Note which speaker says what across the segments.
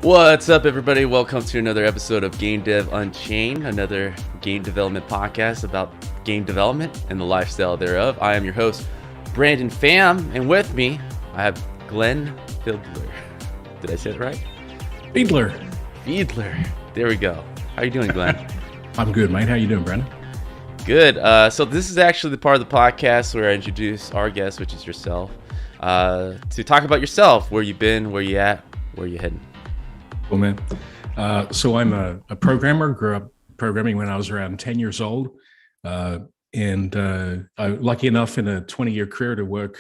Speaker 1: What's up, everybody? Welcome to another episode of Game Dev Unchained, another game development podcast about game development and the lifestyle thereof. I am your host, Brandon Pham, and with me, I have Glenn Fiedler. Did I say it right?
Speaker 2: Fiedler.
Speaker 1: There we go. How you doing, Glenn?
Speaker 2: I'm good, mate. How you doing, Brandon?
Speaker 1: Good. So this is actually the part of the podcast where I introduce our guest, which is yourself, to talk about yourself, where you've been, where you at, where you heading.
Speaker 2: Cool, man. So I'm a programmer, grew up programming when I was around 10 years old. And I'm lucky enough in a 20-year career to work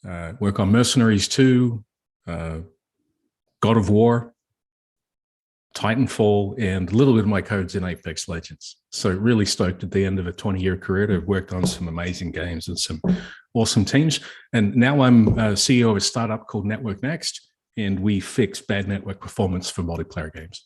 Speaker 2: on Mercenaries 2, God of War, Titanfall, and a little bit of my code's in Apex Legends. So really stoked at the end of a 20-year career to have worked on some amazing games and some awesome teams. And now I'm CEO of a startup called Network Next, and we fix bad network performance for multiplayer games.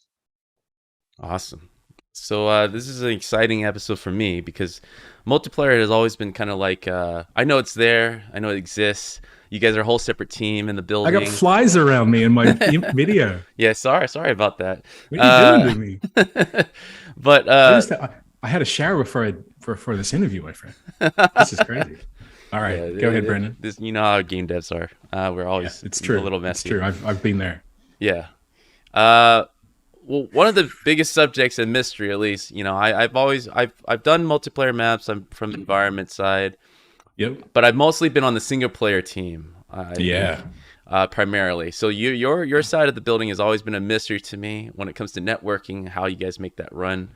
Speaker 1: Awesome. So this is an exciting episode for me because multiplayer has always been kind of like, I know it's there, I know it exists. You guys are a whole separate team in the building.
Speaker 2: I got flies around me in my video.
Speaker 1: Yeah, sorry about that.
Speaker 2: What are you doing to me?
Speaker 1: But
Speaker 2: I had a shower for this interview, my friend. This is crazy. All right, yeah, go ahead, Brendan.
Speaker 1: You know how game devs are. We're always
Speaker 2: it's true.
Speaker 1: A little messy.
Speaker 2: It's true. I've been there.
Speaker 1: Yeah. Well, one of the biggest subjects in mystery, at least, you know, I've done multiplayer maps. I'm from the environment side.
Speaker 2: Yep.
Speaker 1: But I've mostly been on the single player team. Primarily. So your side of the building has always been a mystery to me when it comes to networking. How you guys make that run.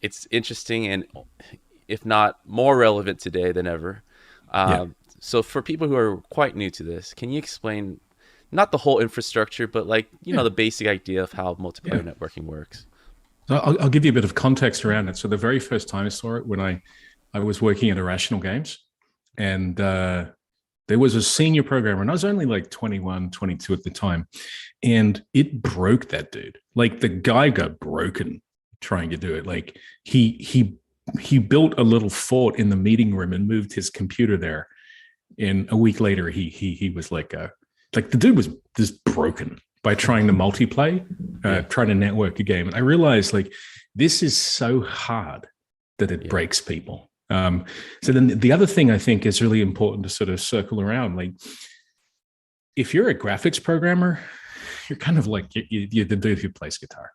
Speaker 1: It's interesting and, if not more relevant today than ever. So for people who are quite new to this, can you explain not the whole infrastructure, but know, the basic idea of how multiplayer networking works?
Speaker 2: So I'll give you a bit of context around it. So the very first time I saw it, when I was working at Irrational Games, and there was a senior programmer, and I was only like 21, 22 at the time, and it broke that dude. Like the guy got broken trying to do it. Like he built a little fort in the meeting room and moved his computer there. And a week later, he was like the dude was just broken by trying to multiplay, trying to network a game. And I realized this is so hard that it breaks people. So then the other thing I think is really important to sort of circle around, if you're a graphics programmer, you're kind of like you're the dude who plays guitar.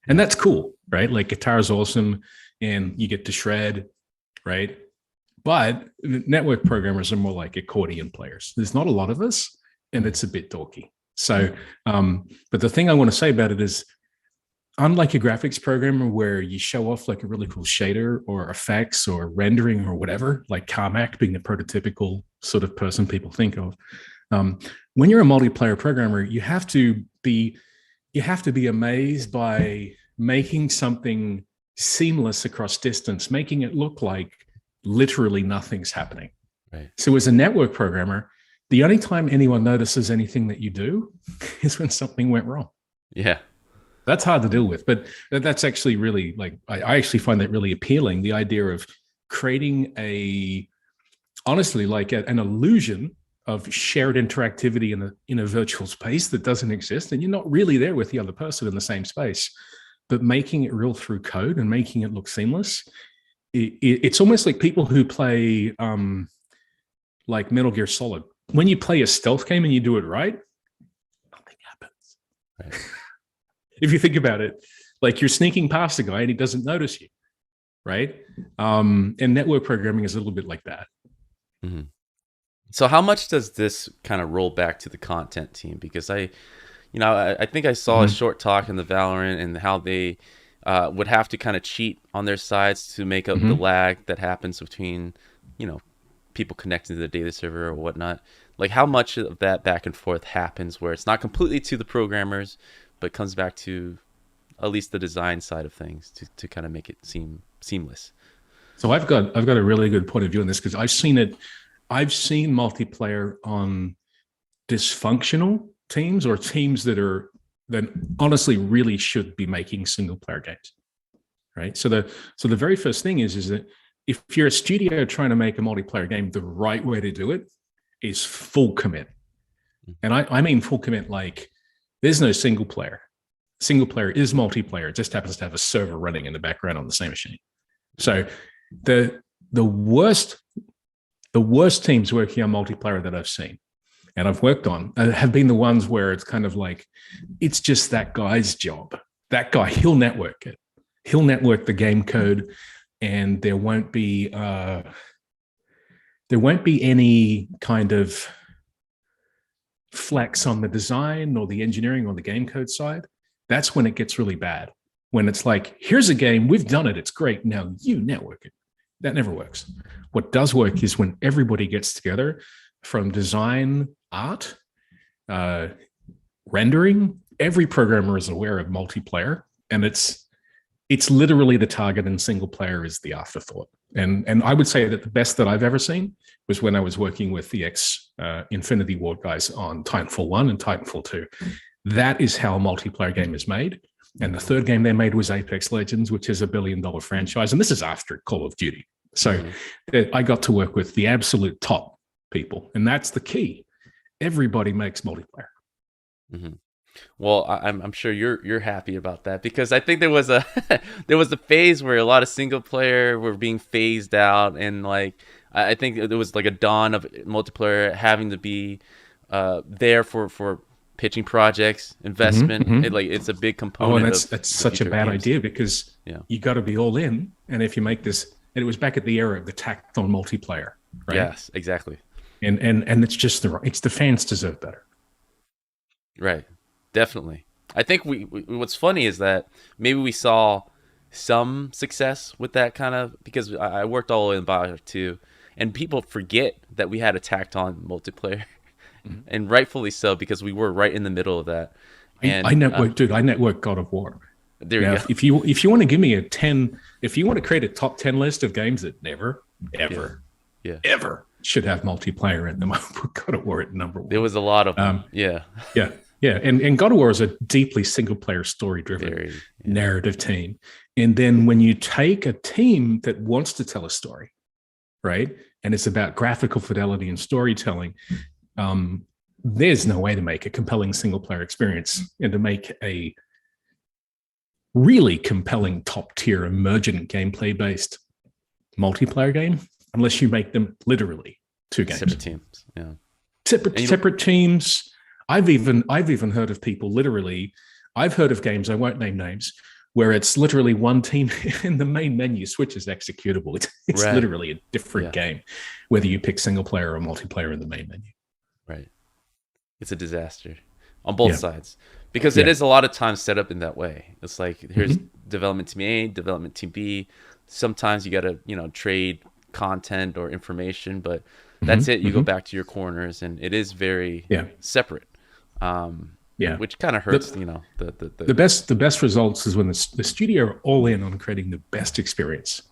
Speaker 2: And that's cool, right? Like guitar is awesome and you get to shred, right? But network programmers are more like accordion players. There's not a lot of us and it's a bit dorky. So, but the thing I want to say about it is, unlike a graphics programmer where you show off like a really cool shader or effects or rendering or whatever, like Carmack being the prototypical sort of person people think of, when you're a multiplayer programmer, you have to be amazed by making something seamless across distance, making it look like literally nothing's happening.
Speaker 1: Right.
Speaker 2: So as a network programmer, the only time anyone notices anything that you do is when something went wrong.
Speaker 1: Yeah.
Speaker 2: That's hard to deal with, but that's actually really I actually find that really appealing. The idea of creating an illusion of shared interactivity in a virtual space that doesn't exist, and you're not really there with the other person in the same space, but making it real through code and making it look seamless. It's almost like people who play like Metal Gear Solid. When you play a stealth game and you do it right, nothing happens.
Speaker 1: Right.
Speaker 2: If you think about it, like you're sneaking past a guy and he doesn't notice you, right? And network programming is a little bit like that.
Speaker 1: Mm-hmm. So how much does this kind of roll back to the content team? Because I think I saw a short talk in the Valorant and how they would have to kind of cheat on their sides to make up the lag that happens between, people connecting to the data server or whatnot. Like how much of that back and forth happens where it's not completely to the programmers, but comes back to at least the design side of things to kind of make it seem seamless.
Speaker 2: So I've got a really good point of view on this because I've seen multiplayer on dysfunctional teams or teams that honestly really should be making single player games, right? So the very first thing is that if you're a studio trying to make a multiplayer game, the right way to do it is full commit. And I mean full commit, like There's no single player. Single player is multiplayer. It just happens to have a server running in the background on the same machine. So the worst teams working on multiplayer that I've seen and I've worked on have been the ones where it's kind of like, it's just that guy's job. That guy, he'll network it. He'll network the game code, and there won't be any kind of flex on the design or the engineering or the game code side. That's when it gets really bad. When it's like, here's a game, we've done it, it's great, now you network it. That never works. What does work is when everybody gets together, from design, art, rendering. Every programmer is aware of multiplayer, and it's literally the target, and single player is the afterthought. And I would say that the best that I've ever seen was when I was working with the Infinity Ward guys on Titanfall 1 and Titanfall 2. That is how a multiplayer game is made. And the third game they made was Apex Legends, which is $1 billion franchise. And this is after Call of Duty. So I got to work with the absolute top people. And that's the key. Everybody makes multiplayer.
Speaker 1: Mm-hmm. Well, I'm sure you're happy about that, because I think there was a phase where a lot of single player were being phased out, and like I think there was like a dawn of multiplayer having to be there for pitching projects, investment. It's a big component.
Speaker 2: And that's such a bad idea, because you got to be all in. And if you make this, and it was back at the era of the tacked on multiplayer, right?
Speaker 1: Yes, exactly.
Speaker 2: And it's just the fans deserve better.
Speaker 1: Right. Definitely. I think what's funny is that maybe we saw some success with that kind of, because I worked all the way in Bio too, and people forget that we had a tacked on multiplayer, and rightfully so, because we were right in the middle of that. And
Speaker 2: I network God of War.
Speaker 1: There you go.
Speaker 2: If you want to give me if you want to create a top 10 list of games that never, ever should have multiplayer in them, I put God of War at number one.
Speaker 1: There was a lot of them. Yeah.
Speaker 2: And God of War is a deeply single-player, story-driven narrative team. And then when you take a team that wants to tell a story, right, and it's about graphical fidelity and storytelling, there's no way to make a compelling single-player experience and to make a really compelling, top-tier, emergent, gameplay-based multiplayer game unless you make them literally two games.
Speaker 1: Separate teams, yeah.
Speaker 2: Separate teams. I've even heard of people literally. I've heard of games, I won't name names, where it's literally one team and the main menu switches executable. It's literally a different game, whether you pick single player or multiplayer in the main menu.
Speaker 1: Right. It's a disaster on both sides, because it is a lot of times set up in that way. It's like, here's development team A, development team B. Sometimes you got to, trade content or information, but that's it. You go back to your corners, and it is very separate. Which kind of hurts, the
Speaker 2: best results is when the studio are all in on creating the best experience.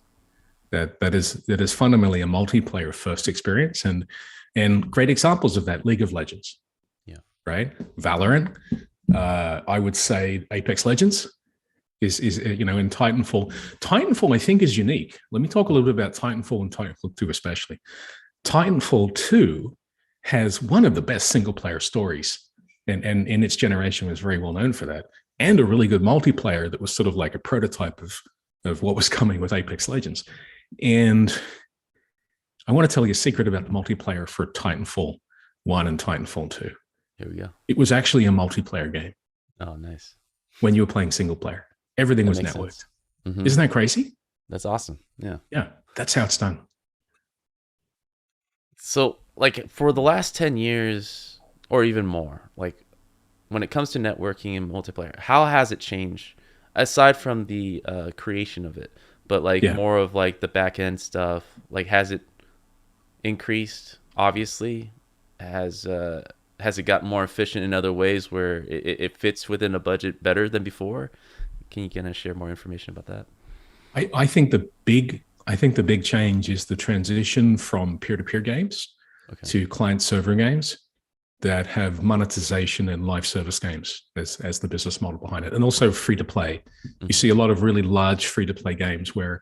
Speaker 2: That is fundamentally a multiplayer first experience, and great examples of that, League of Legends. Right? Valorant. I would say Apex Legends is in Titanfall. Titanfall, I think, is unique. Let me talk a little bit about Titanfall and Titanfall 2 especially. Titanfall 2 has one of the best single player stories, and in its generation was very well known for that, and a really good multiplayer that was sort of like a prototype of what was coming with Apex Legends. And I want to tell you a secret about the multiplayer for Titanfall 1 and Titanfall 2.
Speaker 1: Here we go.
Speaker 2: It was actually a multiplayer game.
Speaker 1: Oh, nice.
Speaker 2: When you were playing single player, everything was networked. Isn't that crazy?
Speaker 1: That's awesome. Yeah.
Speaker 2: Yeah. That's how it's done.
Speaker 1: So, like, for the last 10 years or even more, like, when it comes to networking and multiplayer, how has it changed, aside from the creation of it, but like more of like the back end stuff? Like, has it increased? Obviously, has it gotten more efficient in other ways where it fits within a budget better than before? Can you kind of share more information about that?
Speaker 2: I think the big change is the transition from peer-to-peer games to client-server games that have monetization and live service games as the business model behind it, and also free-to-play. You see a lot of really large free-to-play games where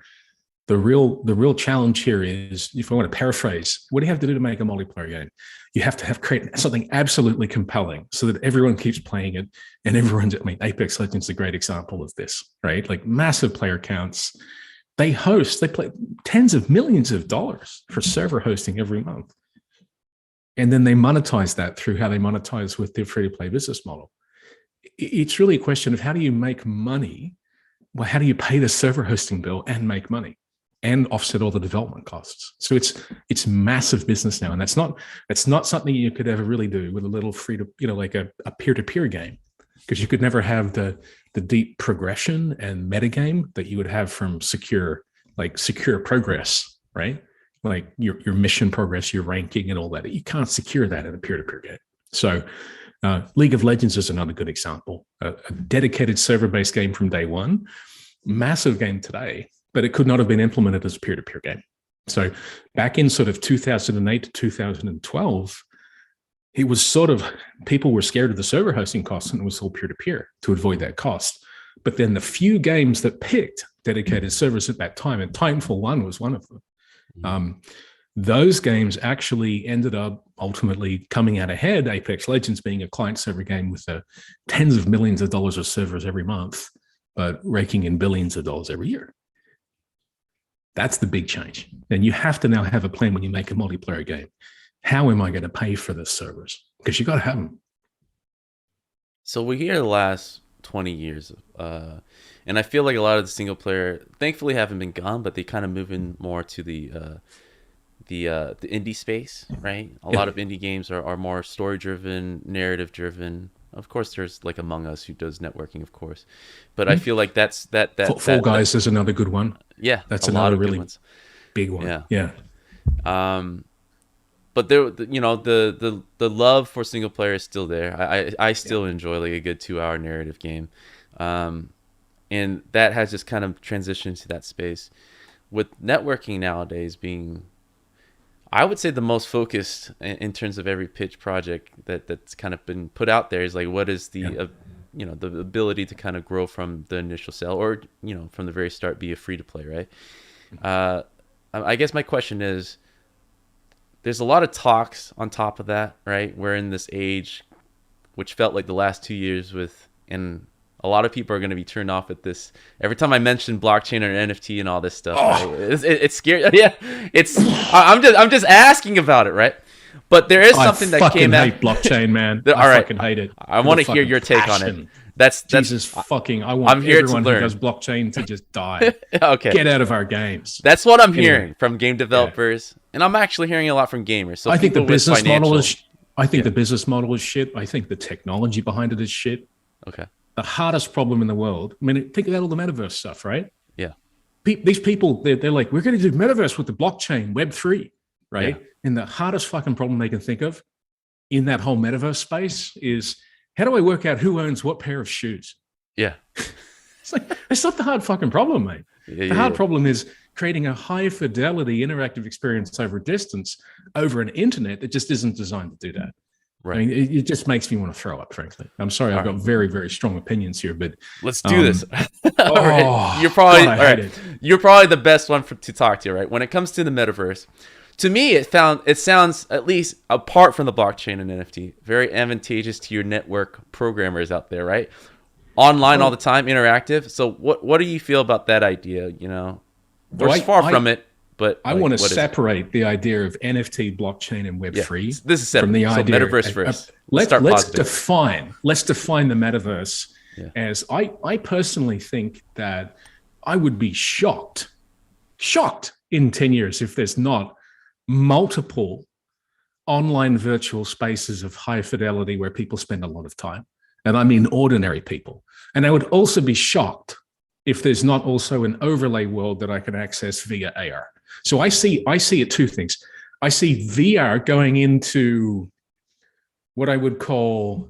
Speaker 2: The real challenge here is, if I want to paraphrase, what do you have to do to make a multiplayer game? You have to create something absolutely compelling so that everyone keeps playing it, and everyone's. I mean, Apex Legends is a great example of this, right? Like massive player counts. They play tens of millions of dollars for server hosting every month, and then they monetize that through how they monetize with their free-to-play business model. It's really a question of how do you make money? Well, how do you pay the server hosting bill and make money and offset all the development costs? So it's massive business now, and that's not something you could ever really do with a little free to, like a peer-to-peer game, because you could never have the deep progression and metagame that you would have from secure progress, right? Like your mission progress, your ranking, and all that. You can't secure that in a peer-to-peer game. So League of Legends is another good example. A dedicated server-based game from day one, massive game today, but it could not have been implemented as a peer-to-peer game. So back in sort of 2008 to 2012, it was sort of, people were scared of the server hosting costs, and it was all peer-to-peer to avoid that cost. But then the few games that picked dedicated servers at that time, and Titanfall 1 was one of them, those games actually ended up ultimately coming out ahead, Apex Legends being a client-server game with tens of millions of dollars of servers every month, but raking in billions of dollars every year. That's the big change. And you have to now have a plan when you make a multiplayer game. How am I going to pay for the servers? Because you got to have them.
Speaker 1: So we hear the last 20 years, and I feel like a lot of the single player, thankfully, haven't been gone, but they kind of moving more to the indie space, right? A lot of indie games are more story driven, narrative driven. Of course, there's like Among Us, who does networking, of course, but I feel like that
Speaker 2: Fall Guys is another good one.
Speaker 1: Yeah,
Speaker 2: that's another really big one. Yeah.
Speaker 1: But there, the love for single player is still there. I still enjoy like a good 2-hour narrative game, and that has just kind of transitioned to that space. With networking nowadays being, I would say, the most focused in terms of every pitch project that's kind of been put out there is like, what is the the ability to kind of grow from the initial sale, or from the very start be a free to play, right? I guess my question is, there's a lot of talks on top of that, right? We're in this age, which felt like the last 2 years and a lot of people are going to be turned off at this. Every time I mention blockchain or NFT and all this stuff, right? It's scary. Yeah, I'm just asking about it, right? But there is something that came out.
Speaker 2: I fucking hate blockchain, man.
Speaker 1: I
Speaker 2: fucking hate it.
Speaker 1: I want to hear your take on it. That's
Speaker 2: Jesus fucking. I want everyone who does blockchain to just die.
Speaker 1: Okay,
Speaker 2: get out of our games.
Speaker 1: That's what I'm hearing from game developers, and I'm actually hearing a lot from gamers. So
Speaker 2: I think the business model is. I think the business model is shit. I think the technology behind it is shit.
Speaker 1: Okay.
Speaker 2: The hardest problem in the world. I mean, think about all the metaverse stuff, right?
Speaker 1: Yeah.
Speaker 2: These people, they're like, we're going to do metaverse with the blockchain, Web3, right?
Speaker 1: Yeah.
Speaker 2: And the hardest fucking problem they can think of in that whole metaverse space is, how do I work out who owns what pair of shoes?
Speaker 1: Yeah.
Speaker 2: It's like, it's not the hard fucking problem, mate. The hard problem is creating a high fidelity interactive experience over distance over an internet that just isn't designed to do that. Right. I mean, it just makes me want to throw up, frankly. I'm sorry, I've got very, very strong opinions here, but
Speaker 1: let's do this. Right. You're probably You're probably the best one to talk to, right? When it comes to the metaverse, to me, it sounds, at least apart from the blockchain and NFT, very advantageous to your network programmers out there, right? Online all the time, interactive. So, what do you feel about that idea? We're far from it. But
Speaker 2: I want to separate the idea of NFT, blockchain, and Web3
Speaker 1: this is separate.
Speaker 2: From the idea.
Speaker 1: Metaverse first.
Speaker 2: Let's define the metaverse as I personally think that I would be shocked in 10 years if there's not multiple online virtual spaces of high fidelity where people spend a lot of time. And I mean ordinary people. And I would also be shocked if there's not also an overlay world that I can access via AR. So I see it two things. I see VR going into what I would call,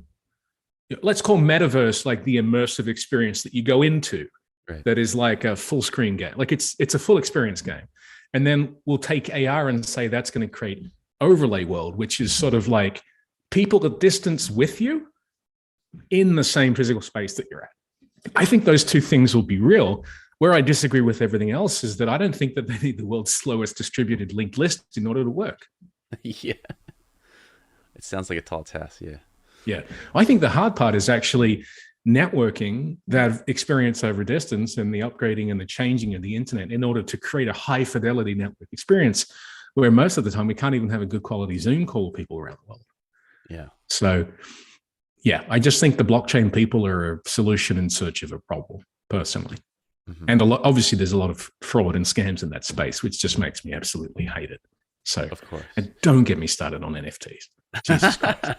Speaker 2: let's call metaverse like the immersive experience that you go into, right, that is like a full screen game. Like it's a full experience game. And then we'll take AR and say that's going to create overlay world, which is sort of like people at distance with you in the same physical space that you're at. I think those two things will be real. Where I disagree with everything else is that I don't think that they need the world's slowest distributed linked list in order to work.
Speaker 1: Yeah. It sounds like a tall task. Yeah.
Speaker 2: Yeah. I think the hard part is actually networking that experience over distance and the upgrading and the changing of the internet in order to create a high fidelity network experience where most of the time we can't even have a good quality Zoom call with people around the world.
Speaker 1: Yeah.
Speaker 2: So, yeah, I just think the blockchain people are a solution in search of a problem, personally. Mm-hmm. And obviously, there's a lot of fraud and scams in that space, which just makes me absolutely hate it. So,
Speaker 1: of course.
Speaker 2: And don't get me started on NFTs. Jesus Christ.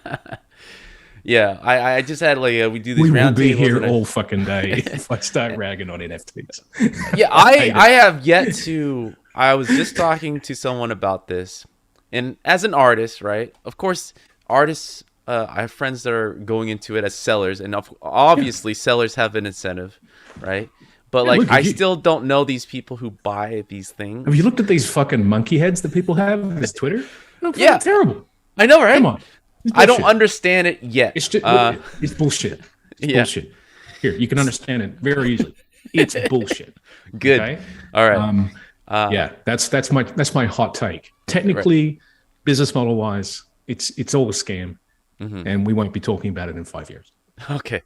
Speaker 1: Yeah, I just had we do these.
Speaker 2: We will be here all fucking day if I start ragging on NFTs.
Speaker 1: Yeah, I have yet to. I was just talking to someone about this, and as an artist, right? Of course, artists. I have friends that are going into it as sellers, and obviously, sellers have an incentive, right? But I still don't know these people who buy these things.
Speaker 2: Have you looked at these fucking monkey heads that people have as Twitter?
Speaker 1: Yeah,
Speaker 2: terrible.
Speaker 1: I know, right?
Speaker 2: Come on.
Speaker 1: I don't understand it yet.
Speaker 2: It's bullshit. It's bullshit. Here, you can understand it very easily. It's bullshit.
Speaker 1: Good.
Speaker 2: Okay?
Speaker 1: All right.
Speaker 2: Yeah, that's my hot take. Technically, right. Business model wise, it's all a scam, and we won't be talking about it in 5 years.
Speaker 1: Okay,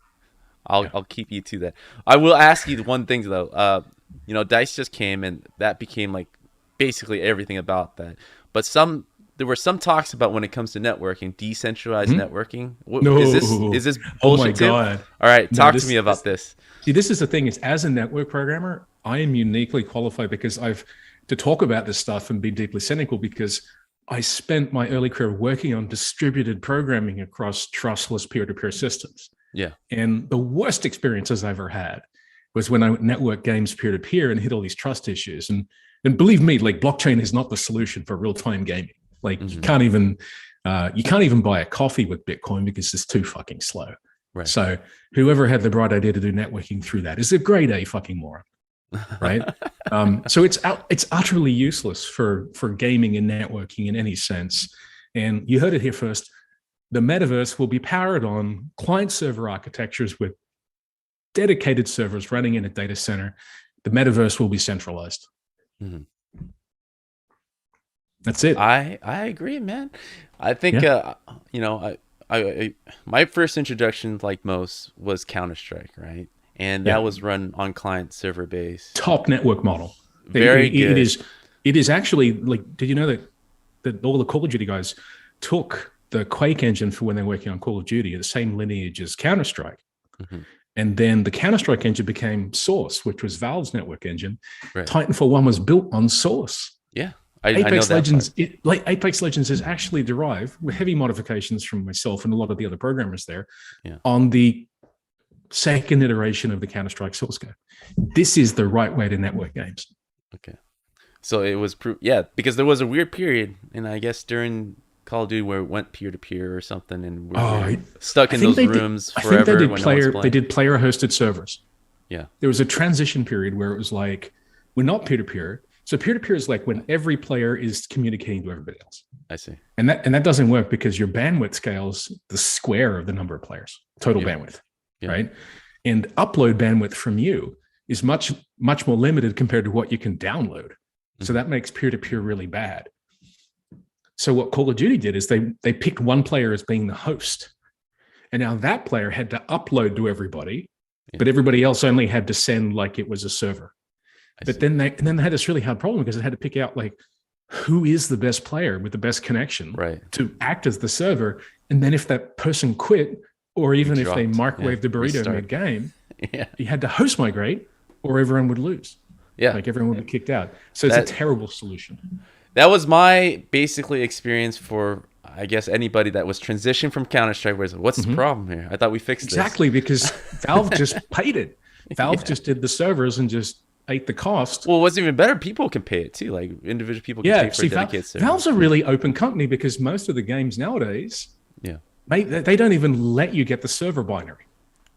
Speaker 1: I'll keep you to that. I will ask you one thing though. Dice just came, and that became basically everything about that. But there were some talks about when it comes to networking, decentralized networking.
Speaker 2: No.
Speaker 1: Is this bullshit? Oh my
Speaker 2: God.
Speaker 1: All right, talk to me about this.
Speaker 2: See, this is the thing, is as a network programmer, I am uniquely qualified because to talk about this stuff and be deeply cynical, because I spent my early career working on distributed programming across trustless peer-to-peer systems.
Speaker 1: Yeah.
Speaker 2: And the worst experiences I ever had was when I networked games peer-to-peer and hit all these trust issues. And believe me, blockchain is not the solution for real-time gaming. You can't even buy a coffee with Bitcoin because it's too fucking slow.
Speaker 1: Right.
Speaker 2: So whoever had the bright idea to do networking through that is a grade A fucking moron. Right. So it's utterly useless for gaming and networking in any sense. And you heard it here first. The metaverse will be powered on client server architectures with dedicated servers running in a data center. The metaverse will be centralized. Mm-hmm. That's it.
Speaker 1: I agree, man. I think I my first introduction, like most, was Counter-Strike, right? And that was run on client server base.
Speaker 2: Top network model.
Speaker 1: Very good.
Speaker 2: It is actually did you know that all the Call of Duty guys took the Quake engine for when they're working on Call of Duty, the same lineage as Counter-Strike. Mm-hmm. And then the Counter-Strike engine became Source, which was Valve's network engine. Right. Titanfall 1 was built on Source.
Speaker 1: Yeah.
Speaker 2: Apex Legends, Apex Legends is actually derived with heavy modifications from myself and a lot of the other programmers there on the second iteration of the Counter-Strike source code. This is the right way to network games.
Speaker 1: Okay. So it was because there was a weird period, and I guess during Call of Duty where it went peer-to-peer or something, and we were stuck in those rooms forever.
Speaker 2: I think they did player-hosted servers.
Speaker 1: Yeah.
Speaker 2: There was a transition period where it was we're not peer-to-peer. So peer-to-peer is when every player is communicating to everybody else.
Speaker 1: I see.
Speaker 2: And that doesn't work because your bandwidth scales the square of the number of players, total bandwidth, right? And upload bandwidth from you is much, much more limited compared to what you can download. Mm-hmm. So that makes peer-to-peer really bad. So what Call of Duty did is they picked one player as being the host. And now that player had to upload to everybody, but everybody else only had to send like it was a server. But then they had this really hard problem because they had to pick out who is the best player with the best connection to act as the server. And then if that person quit, or even if they microwaved the burrito mid-game, you had to host migrate or everyone would lose. Yeah. Everyone would be kicked out. So it's a terrible solution.
Speaker 1: That was my basically experience for, I guess, anybody that was transitioned from Counter-Strike. What's the problem here? I thought we fixed
Speaker 2: this. Because Valve just paid it. Valve just did the servers and just ate the cost.
Speaker 1: Well, what's even better, people can pay it too. Individual people can pay for a dedicated server.
Speaker 2: Valve's a really open company because most of the games nowadays, they don't even let you get the server binary.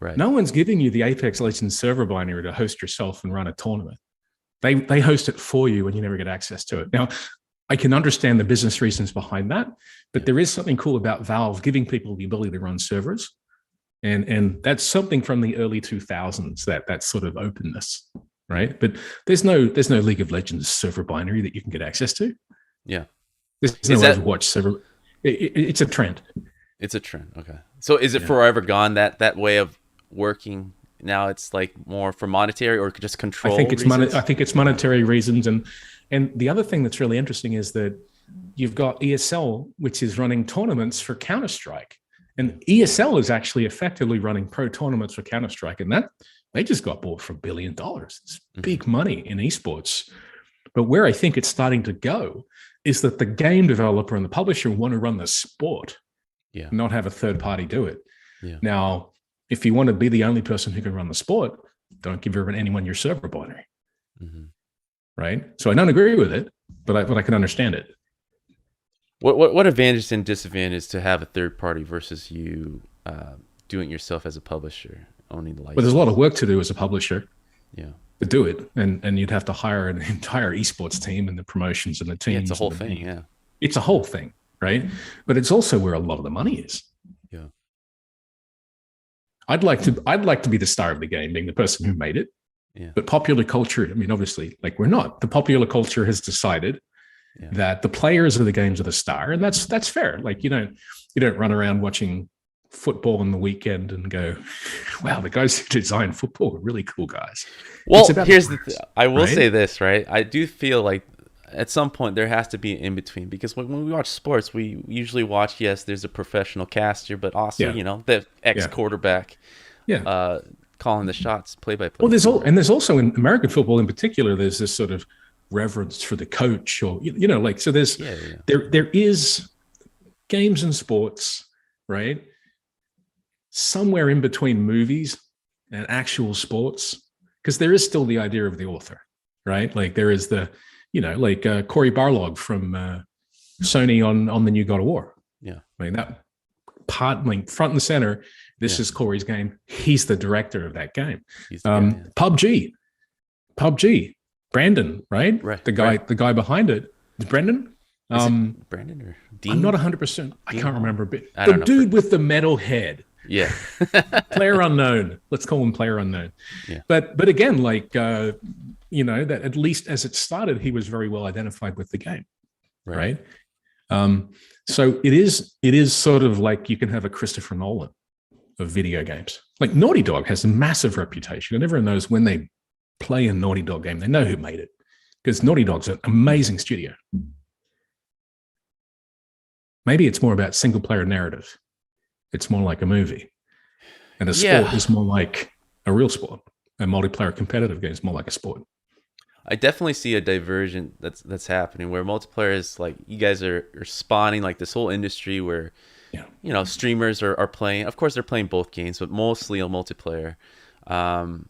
Speaker 2: Right. No one's giving you the Apex Legends server binary to host yourself and run a tournament. They host it for you and you never get access to it. Now, I can understand the business reasons behind that, but there is something cool about Valve giving people the ability to run servers. And that's something from the early 2000s, that sort of openness. right? But there's no League of Legends server binary that you can get access to.
Speaker 1: Yeah.
Speaker 2: There's no
Speaker 1: Is that
Speaker 2: Overwatch server. It's a trend.
Speaker 1: It's a trend. Okay. So is it
Speaker 2: Yeah.
Speaker 1: forever gone that way of working? Now it's like more for monetary or just
Speaker 2: I
Speaker 1: control
Speaker 2: think it's money. I
Speaker 1: reasons?
Speaker 2: think it's monetary reasons, and the other thing that's really interesting is that you've got ESL, which is running tournaments for Counter Strike, and ESL is actually effectively running pro tournaments for Counter Strike, and that they just got bought for $1 billion. It's big money in esports. But where I think it's starting to go is that the game developer and the publisher want to run the sport,
Speaker 1: Yeah.
Speaker 2: not have a third party do it.
Speaker 1: Yeah.
Speaker 2: Now, if you want to be the only person who can run the sport, don't give anyone your server binary, right? So I don't agree with it, but I can understand it.
Speaker 1: What advantage and disadvantage to have a third party versus you doing it yourself as a publisher, owning the license?
Speaker 2: But there's a lot of work to do as a publisher.
Speaker 1: Yeah.
Speaker 2: To do it, and you'd have to hire an entire esports team and the promotions and the teams.
Speaker 1: Yeah, it's a whole thing. Yeah.
Speaker 2: It's a whole thing, right? But it's also where a lot of the money is.
Speaker 1: Yeah.
Speaker 2: I'd like to be the star of the game, being the person who made it.
Speaker 1: Yeah.
Speaker 2: But popular culture, I mean, obviously, like we're not. The popular culture has decided that the players of the games are the star, and that's fair. Like you don't run around watching football on the weekend and go, wow, the guys who designed football are really cool guys.
Speaker 1: Well, here's the thing. I will say this, right? I do feel like at some point there has to be an in-between, because when we watch sports, we usually watch, yes, there's a professional caster, but also, the ex-quarterback calling the shots, play-by-play.
Speaker 2: Well, there's also in American football in particular, there's this sort of reverence for the coach, or, so there's, there is games and sports, right? Somewhere in between movies and actual sports, because there is still the idea of the author, right? Like there is the, Cory Barlog from Sony on the new God of War.
Speaker 1: Yeah.
Speaker 2: I mean, that part, like front and center, this is Cory's game. He's the director of that game. PUBG, Brandon, right?
Speaker 1: Right.
Speaker 2: The guy behind it is Brendan.
Speaker 1: Is it Brandon or Dean?
Speaker 2: I'm not 100%. I can't remember. But
Speaker 1: the
Speaker 2: dude with the metal head.
Speaker 1: Yeah.
Speaker 2: Player unknown. Let's call him player unknown.
Speaker 1: Yeah.
Speaker 2: But again, that at least as it started, he was very well identified with the game. Right. So it is sort of like you can have a Christopher Nolan of video games. Like Naughty Dog has a massive reputation, and everyone knows when they play a Naughty Dog game, they know who made it, because Naughty Dog's an amazing studio. Maybe it's more about single player narrative. It's more like a movie. And a sport is more like a real sport. A multiplayer competitive game is more like a sport.
Speaker 1: I definitely see a diversion that's happening, where multiplayer is like, you guys are spawning like this whole industry where, streamers are playing. Of course, they're playing both games, but mostly on multiplayer. And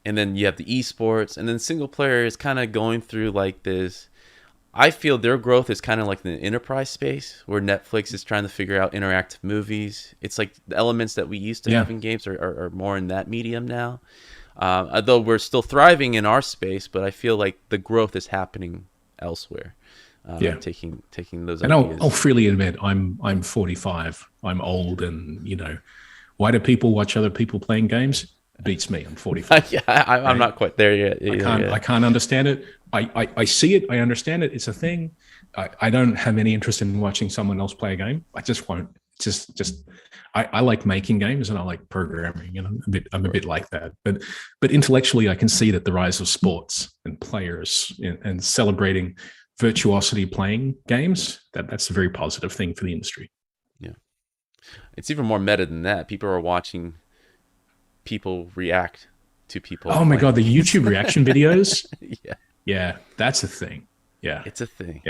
Speaker 1: then you have the esports, and then single player is kind of going through like this. I feel their growth is kind of like the enterprise space, where Netflix is trying to figure out interactive movies. It's like the elements that we used to have in games are more in that medium now. Although we're still thriving in our space, but I feel like the growth is happening elsewhere. Taking those.
Speaker 2: And
Speaker 1: ideas.
Speaker 2: I'll freely admit, I'm 45. I'm old, and why do people watch other people playing games? It beats me. I'm 45.
Speaker 1: I'm not quite there yet.
Speaker 2: I can't understand it. I see it. I understand it. It's a thing. I don't have any interest in watching someone else play a game. I just won't. I like making games, and I like programming, I'm a bit like that. But intellectually, I can see that the rise of sports and players and celebrating virtuosity playing games, that's a very positive thing for the industry.
Speaker 1: Yeah. It's even more meta than that. People are watching people react to people.
Speaker 2: Oh my God, the YouTube reaction videos.
Speaker 1: Yeah,
Speaker 2: that's a thing. Yeah,
Speaker 1: it's a thing.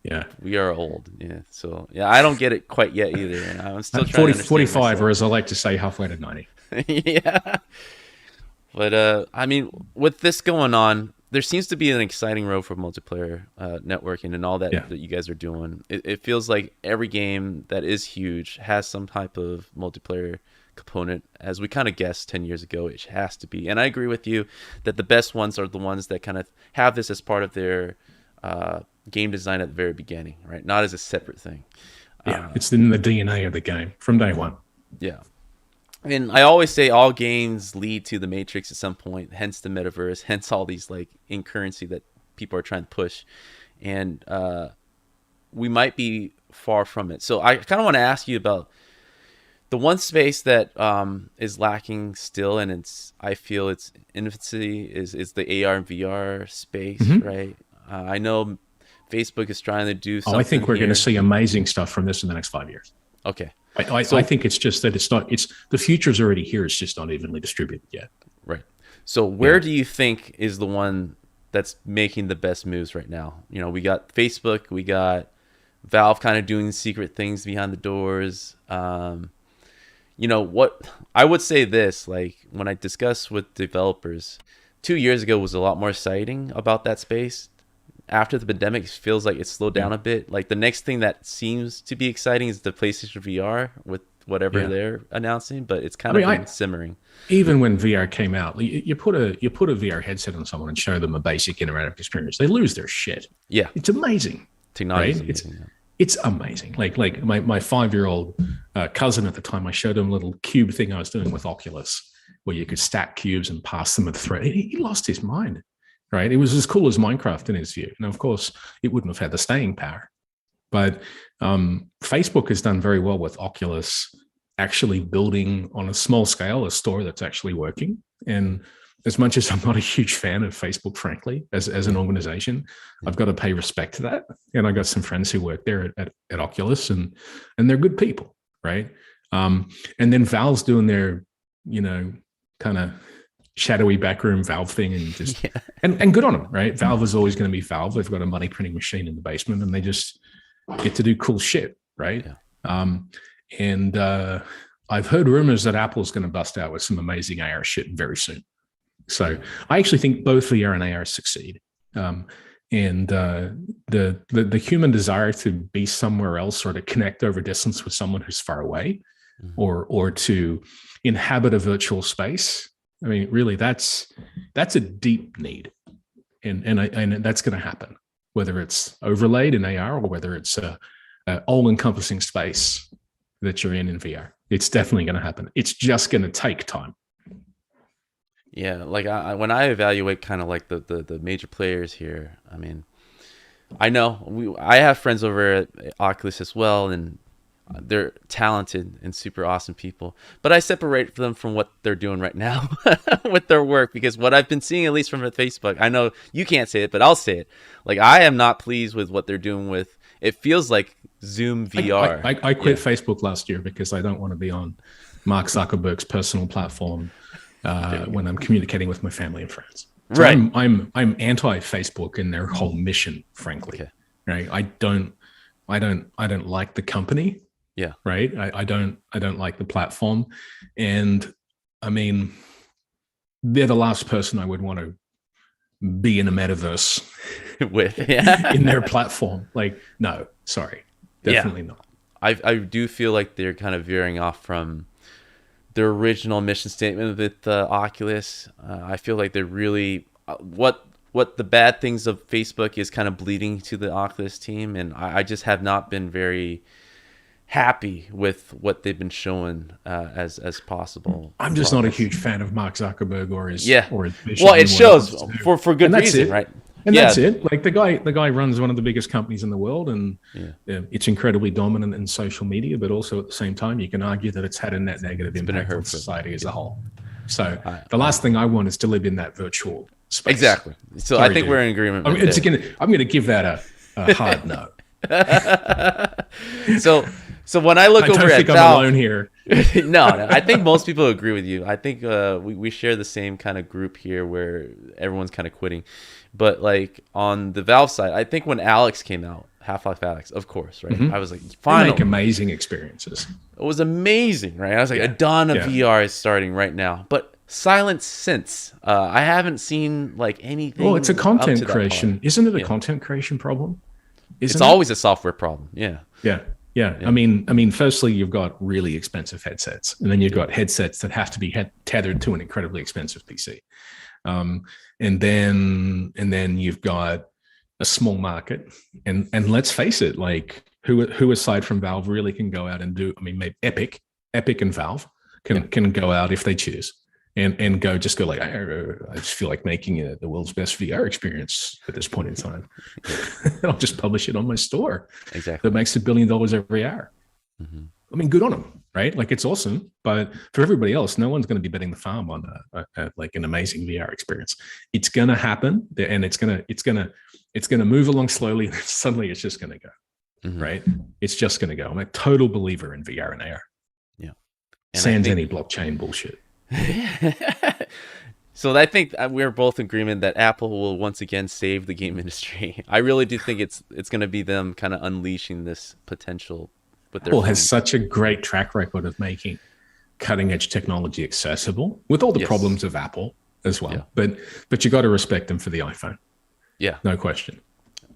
Speaker 2: Yeah.
Speaker 1: We are old. Yeah. So I don't get it quite yet either. And I'm still trying to
Speaker 2: 45,
Speaker 1: myself.
Speaker 2: or as I like to say, halfway to 90.
Speaker 1: Yeah. But I mean, with this going on, there seems to be an exciting road for multiplayer networking and all that you guys are doing. It feels like every game that is huge has some type of multiplayer component. As we kind of guessed 10 years ago, it has to be. And I agree with you that the best ones are the ones that kind of have this as part of their game design at the very beginning, right? Not as a separate thing.
Speaker 2: It's in the DNA of the game from day one.
Speaker 1: Yeah. And I always say all games lead to the Matrix at some point, hence the metaverse, hence all these like in currency that people are trying to push. And we might be far from it. So I kind of want to ask you about the one space that is lacking still, and I feel its infancy is the AR and VR space, right? I know Facebook is trying to do something.
Speaker 2: I think we're
Speaker 1: here.
Speaker 2: going to see amazing stuff from this in the next 5 years.
Speaker 1: Okay.
Speaker 2: I think it's just that the future's already here. It's just not evenly distributed yet.
Speaker 1: Right. So where do you think is the one that's making the best moves right now? You know, we got Facebook, we got Valve kind of doing secret things behind the doors. You know, what I would say this, like when I discuss with developers, 2 years ago was a lot more exciting about that space. After the pandemic, it feels like it slowed down a bit. Like the next thing that seems to be exciting is the PlayStation VR with whatever they're announcing, but it's kind of been simmering.
Speaker 2: Even when VR came out, you put a VR headset on someone and show them a basic interactive experience, they lose their shit.
Speaker 1: Yeah,
Speaker 2: it's amazing.
Speaker 1: Technology,
Speaker 2: right? It's amazing. Like my 5-year-old cousin at the time, I showed him a little cube thing I was doing with Oculus, where you could stack cubes and pass them with thread. He lost his mind. Right, it was as cool as Minecraft in his view. Now, of course, it wouldn't have had the staying power, but Facebook has done very well with Oculus actually building on a small scale a store that's actually working. And as much as I'm not a huge fan of Facebook, frankly, as an organization, I've got to pay respect to that. And I got some friends who work there at Oculus, and they're good people, right? And then Valve's doing their, kind of shadowy backroom Valve thing, and just and good on them, right? Valve is always going to be Valve. They've got a money printing machine in the basement, and they just get to do cool shit, right? And I've heard rumors that Apple's going to bust out with some amazing AR shit very soon. So I actually think both VR and AR succeed. And the human desire to be somewhere else, or to connect over distance with someone who's far away, or to inhabit a virtual space. I mean, really, that's a deep need, and that's going to happen, whether it's overlaid in AR or whether it's a all-encompassing space that you're in VR. It's definitely going to happen. It's just going to take time.
Speaker 1: Yeah, like when I evaluate kind of like the major players here, I mean, I know I have friends over at Oculus as well, and they're talented and super awesome people, but I separate them from what they're doing right now with their work, because what I've been seeing, at least from Facebook, I know you can't say it, but I'll say it. Like, I am not pleased with what they're doing with, it feels like Zoom VR.
Speaker 2: I quit Facebook last year because I don't want to be on Mark Zuckerberg's personal platform when I'm communicating with my family and friends. So
Speaker 1: right.
Speaker 2: I'm anti-Facebook and their whole mission, frankly. Okay. Right. I don't like the company.
Speaker 1: Yeah.
Speaker 2: Right. I don't like the platform. And I mean, they're the last person I would want to be in a metaverse
Speaker 1: with
Speaker 2: in their platform. Like, no, sorry. Definitely not.
Speaker 1: I do feel like they're kind of veering off from their original mission statement with Oculus. I feel like they're really what the bad things of Facebook is kind of bleeding to the Oculus team, and I just have not been very happy with what they've been showing as possible.
Speaker 2: I'm just not a huge fan of Mark Zuckerberg or his vision.
Speaker 1: Well, it shows for good reason, right?
Speaker 2: And that's it. Like the guy runs one of the biggest companies in the world, and it's incredibly dominant in social media, but also at the same time, you can argue that it's had a net negative impact on society as a whole. So the last thing I want is to live in that virtual space.
Speaker 1: Exactly. So I think we're in agreement.
Speaker 2: I'm going to give that a hard no.
Speaker 1: So when I look over at Valve,
Speaker 2: I'm alone here.
Speaker 1: No, I think most people agree with you. I think we share the same kind of group here where everyone's kind of quitting. But like on the Valve side, I think when Alex came out, Half-Life Alex, of course, right? I was like, finally.
Speaker 2: They make amazing experiences.
Speaker 1: It was amazing, right? I was like, a dawn of VR is starting right now. But silent since. I haven't seen like anything.
Speaker 2: Well, it's a content creation. Isn't it a content creation problem?
Speaker 1: It's always a software problem. Yeah.
Speaker 2: I mean, firstly, you've got really expensive headsets, and then you've got headsets that have to be tethered to an incredibly expensive PC. And then you've got a small market, and let's face it, like who aside from Valve really can go out and do? I mean, maybe Epic and Valve can go out if they choose and go like, I just feel like making the world's best VR experience at this point in time. And I'll just publish it on my store.
Speaker 1: Exactly.
Speaker 2: That makes $1 billion every hour.
Speaker 1: Mm-hmm.
Speaker 2: I mean, good on them, right? Like, it's awesome. But for everybody else, no one's going to be betting the farm on like an amazing VR experience. It's going to happen, and it's going to move along slowly. And suddenly it's just going to go, right? It's just going to go. I'm a total believer in VR and AR.
Speaker 1: Yeah.
Speaker 2: Sans any blockchain bullshit.
Speaker 1: So I think we're both in agreement that Apple will once again save the game industry. I really do think it's going to be them kind of unleashing this potential.
Speaker 2: Apple has such a great track record of making cutting edge technology accessible, with all the problems of Apple as well. Yeah. But you got to respect them for the iPhone.
Speaker 1: Yeah,
Speaker 2: no question.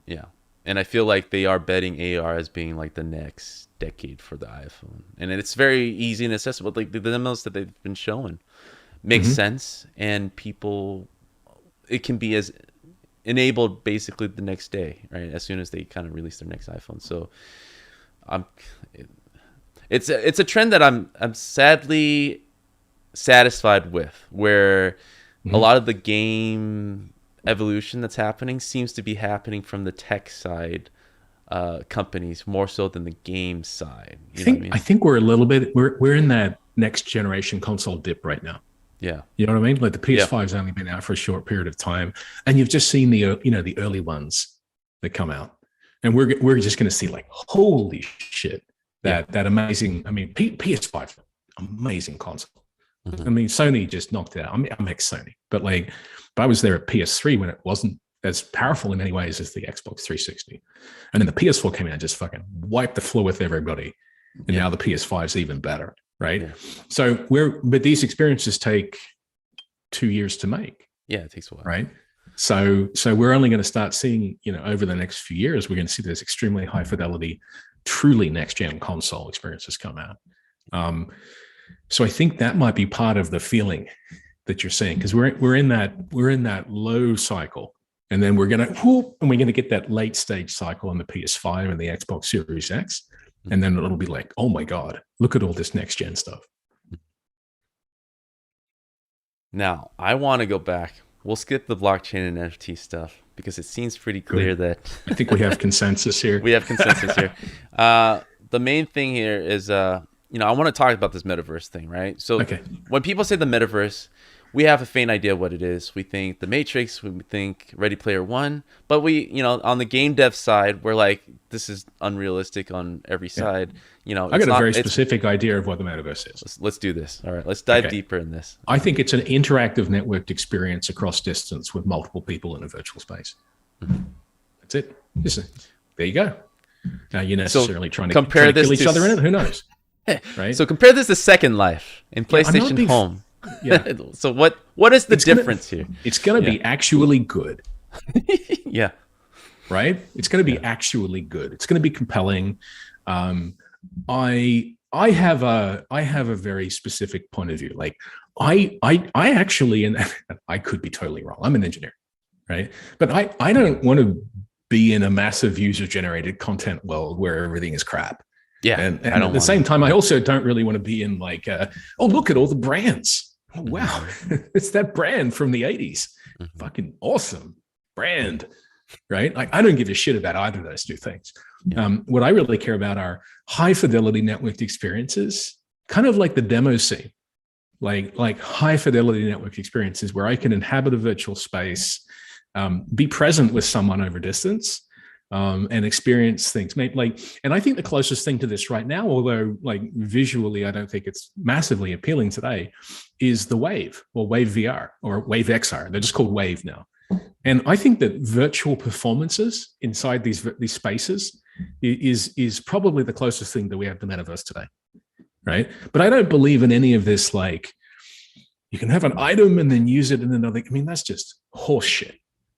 Speaker 1: Yeah, and I feel like they are betting AR as being like the next decade for the iPhone, and it's very easy and accessible. Like the demos that they've been showing makes sense, and it can be as enabled basically the next day, right? As soon as they kind of release their next iPhone. So it's a trend that I'm sadly satisfied with, where a lot of the game evolution that's happening seems to be happening from the tech side companies more so than the game side.
Speaker 2: I think we're a little bit we're in that next generation console dip right now.
Speaker 1: Yeah,
Speaker 2: you know what I mean? Like the PS5's only been out for a short period of time, and you've just seen the early ones that come out. And we're just going to see like, holy shit, that amazing. I mean, PS5, amazing console. I mean, Sony just knocked it out. I'm ex-Sony, but I was there at PS3 when it wasn't as powerful in many ways as the Xbox 360. And then the PS4 came out and just fucking wiped the floor with everybody. And now the PS5 is even better, right? Yeah. So but these experiences take 2 years to make.
Speaker 1: Yeah, it takes a while.
Speaker 2: Right? So we're only going to start seeing, over the next few years, we're going to see those extremely high fidelity, truly next gen console experiences come out. So I think that might be part of the feeling that you're saying, because we're in that low cycle, and then we're going to get that late stage cycle on the PS5 and the Xbox Series X, and then it'll be like, oh my God, look at all this next gen stuff.
Speaker 1: Now I want to go back. We'll skip the blockchain and NFT stuff because it seems pretty clear that
Speaker 2: I think we have consensus here.
Speaker 1: We have consensus here. The main thing here is, I want to talk about this metaverse thing, right? So when people say the metaverse, we have a faint idea what it is. We think the Matrix, we think Ready Player One, but we, on the game dev side, we're like, this is unrealistic on every side. I
Speaker 2: got a very specific idea of what the metaverse is.
Speaker 1: Let's do this. All right, let's dive deeper in this.
Speaker 2: I think it's an interactive networked experience across distance with multiple people in a virtual space. That's it. There you go. Now you're necessarily trying to kill each other in it. Who knows? Right.
Speaker 1: So compare this to Second Life in PlayStation Home. Yeah. So what is the difference here?
Speaker 2: It's going to be actually good.
Speaker 1: Yeah.
Speaker 2: Right. It's going to be actually good. It's going to be compelling. I have a very specific point of view. Like I actually, and I could be totally wrong. I'm an engineer, right? But I don't want to be in a massive user generated content world where everything is crap.
Speaker 1: Yeah.
Speaker 2: And at the same time, I also don't really want to be in like, look at all the brands. Oh, wow. It's that brand from the 80s. Fucking awesome brand. Right? Like, I don't give a shit about either of those two things. Yeah. What I really care about are high fidelity networked experiences, kind of like the demo scene, like high fidelity network experiences where I can inhabit a virtual space, be present with someone over distance, and experience things. And I think the closest thing to this right now, although like visually, I don't think it's massively appealing today, is the Wave or Wave VR or Wave XR. They're just called Wave now. And I think that virtual performances inside these spaces is probably the closest thing that we have to metaverse today, right? But I don't believe in any of this, like, you can have an item and then use it in another. I mean, that's just horse shit,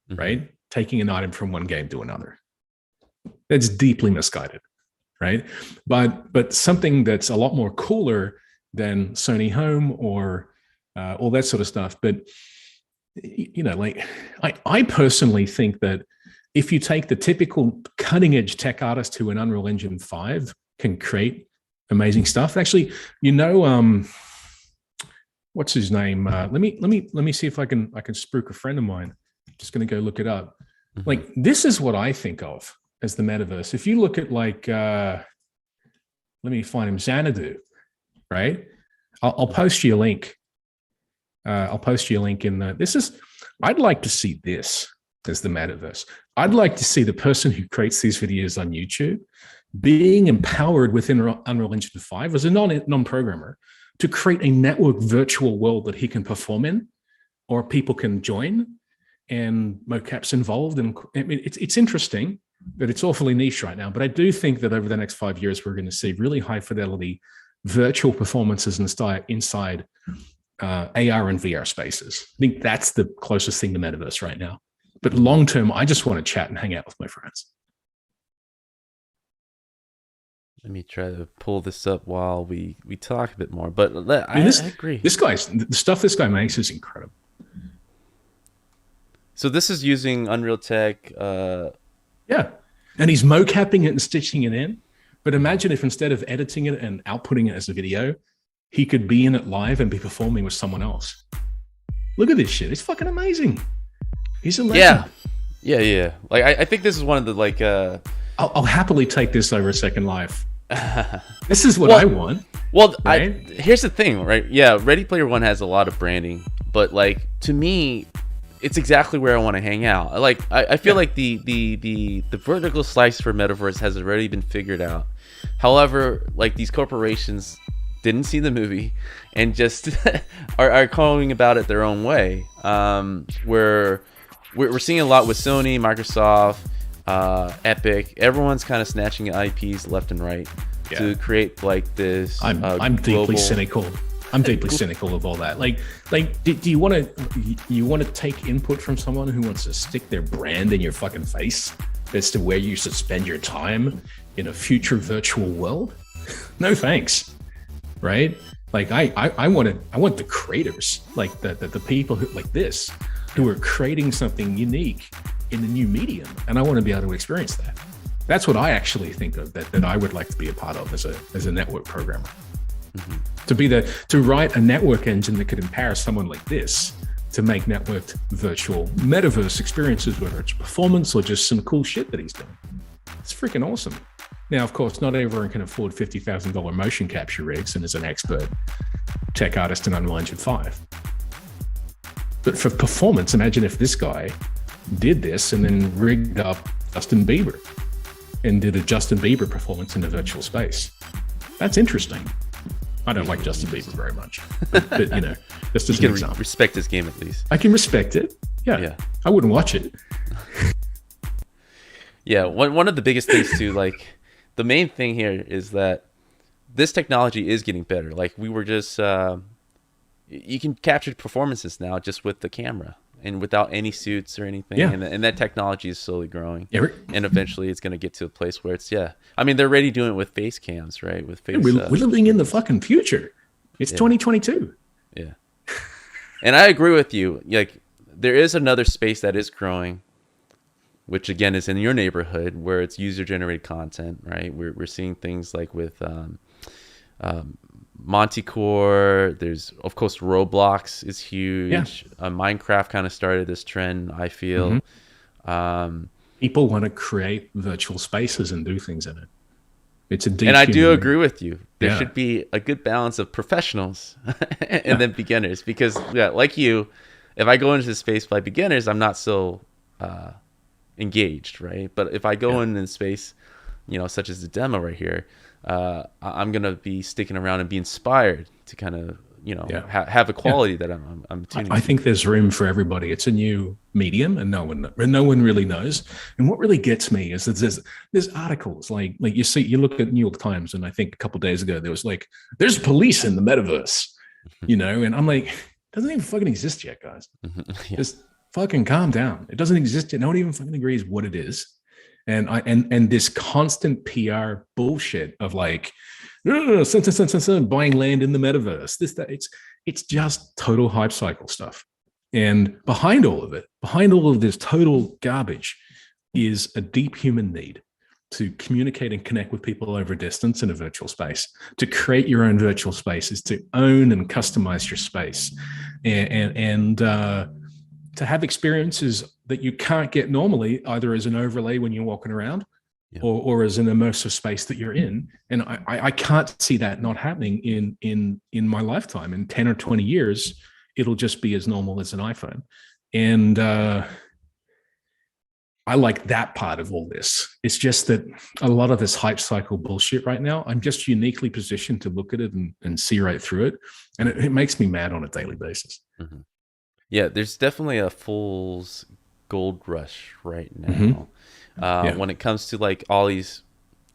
Speaker 2: right? Taking an item from one game to another. That's deeply misguided, right? But something that's a lot more cooler than Sony Home or all that sort of stuff. But like I personally think that if you take the typical cutting edge tech artist who in Unreal Engine 5 can create amazing stuff. Actually, what's his name? Let me see if I can spook a friend of mine. Just going to go look it up.
Speaker 1: Mm-hmm.
Speaker 2: Like, this is what I think of as the metaverse. If you look at like, let me find him, Xanadu, right? I'll post you a link. I'll post you a link in the. I'd like to see this as the metaverse. I'd like to see the person who creates these videos on YouTube being empowered within Unreal Engine 5 as a non-programmer to create a network virtual world that he can perform in, or people can join, and mocap's involved. And I mean, it's interesting, but it's awfully niche right now. But I do think that over the next 5 years, we're going to see really high fidelity virtual performances inside AR and VR spaces. I think that's the closest thing to metaverse right now. But long term, I just want to chat and hang out with my friends.
Speaker 1: Let me try to pull this up while we talk a bit more. But I agree.
Speaker 2: The stuff this guy makes is incredible.
Speaker 1: So this is using Unreal Tech.
Speaker 2: Yeah. And he's mocapping it and stitching it in. But imagine if instead of editing it and outputting it as a video, he could be in it live and be performing with someone else. Look at this shit. It's fucking amazing. He's a legend.
Speaker 1: Yeah. Like I think this is one of the like.
Speaker 2: I'll happily take this over a second life. This is what I want.
Speaker 1: Well,
Speaker 2: right?
Speaker 1: Here's the thing, right? Yeah, Ready Player One has a lot of branding, but like to me, it's exactly where I want to hang out. Like I feel like the vertical slice for metaverse has already been figured out. However, like these corporations didn't see the movie and just are calling about it their own way. We're seeing a lot with Sony, Microsoft, Epic. Everyone's kind of snatching IPs left and right to create like this.
Speaker 2: I'm deeply cynical. I'm deeply cynical of all that. Like, do you want to take input from someone who wants to stick their brand in your fucking face as to where you should spend your time in a future virtual world? No thanks. Right? Like I want the creators, like the people who like this, who are creating something unique in the new medium, and I want to be able to experience that. That's what I actually think of that I would like to be a part of as a network programmer. Mm-hmm. To write a network engine that could empower someone like this to make networked virtual metaverse experiences, whether it's performance or just some cool shit that he's doing. It's freaking awesome. Now, of course, not everyone can afford $50,000 motion capture rigs and is an expert tech artist in Unreal Engine 5. But for performance, imagine if this guy did this and then rigged up Justin Bieber and did a Justin Bieber performance in a virtual space. That's interesting. I don't like Justin Bieber very much, but you know, that's just an example.
Speaker 1: Respect his game at least.
Speaker 2: I can respect it. Yeah. I wouldn't watch it.
Speaker 1: Yeah, one of the biggest things too, like the main thing here is that this technology is getting better. Like we were just, you can capture performances now just with the camera and without any suits or anything.
Speaker 2: Yeah.
Speaker 1: And that technology is slowly growing.
Speaker 2: Yeah.
Speaker 1: And eventually it's going to get to a place where it's, I mean, they're already doing it with face cams, right? With face.
Speaker 2: We're living in the fucking future. It's 2022.
Speaker 1: Yeah. And I agree with you. Like there is another space that is growing, which again is in your neighborhood where it's user-generated content, right? We're seeing things like with Montecore. There's of course Roblox is huge. Yeah. Minecraft kind of started this trend, I feel. Mm-hmm.
Speaker 2: People want to create virtual spaces and do things in it. It's a deep
Speaker 1: and I do agree with you. There should be a good balance of professionals and then beginners, because like you, if I go into the space by beginners, I'm not so engaged, right? But if I go in space, such as the demo right here, I'm gonna be sticking around and be inspired to kind of have a quality that I'm tuning.
Speaker 2: I think there's room for everybody. It's a new medium, and no one really knows. And what really gets me is that there's articles like you look at New York Times, and I think a couple of days ago there was like, there's police in the metaverse, and I'm like, it doesn't even fucking exist yet, guys. Just fucking calm down. It doesn't exist yet. No one even fucking agrees what it is. And this constant PR bullshit of like, buying land in the metaverse, it's just total hype cycle stuff. And behind all of this total garbage is a deep human need. to communicate and connect with people over distance in a virtual space. To create your own virtual space is to own and customize your space, and to have experiences that you can't get normally, either as an overlay when you're walking around, or as an immersive space that you're in. And I can't see that not happening in my lifetime. In 10 or 20 years, it'll just be as normal as an iPhone. And I like that part of all this. It's just that a lot of this hype cycle bullshit right now, I'm just uniquely positioned to look at it and see right through it. And it makes me mad on a daily basis.
Speaker 1: Mm-hmm. Yeah, there's definitely a fool's gold rush right now. Mm-hmm. When it comes to like all these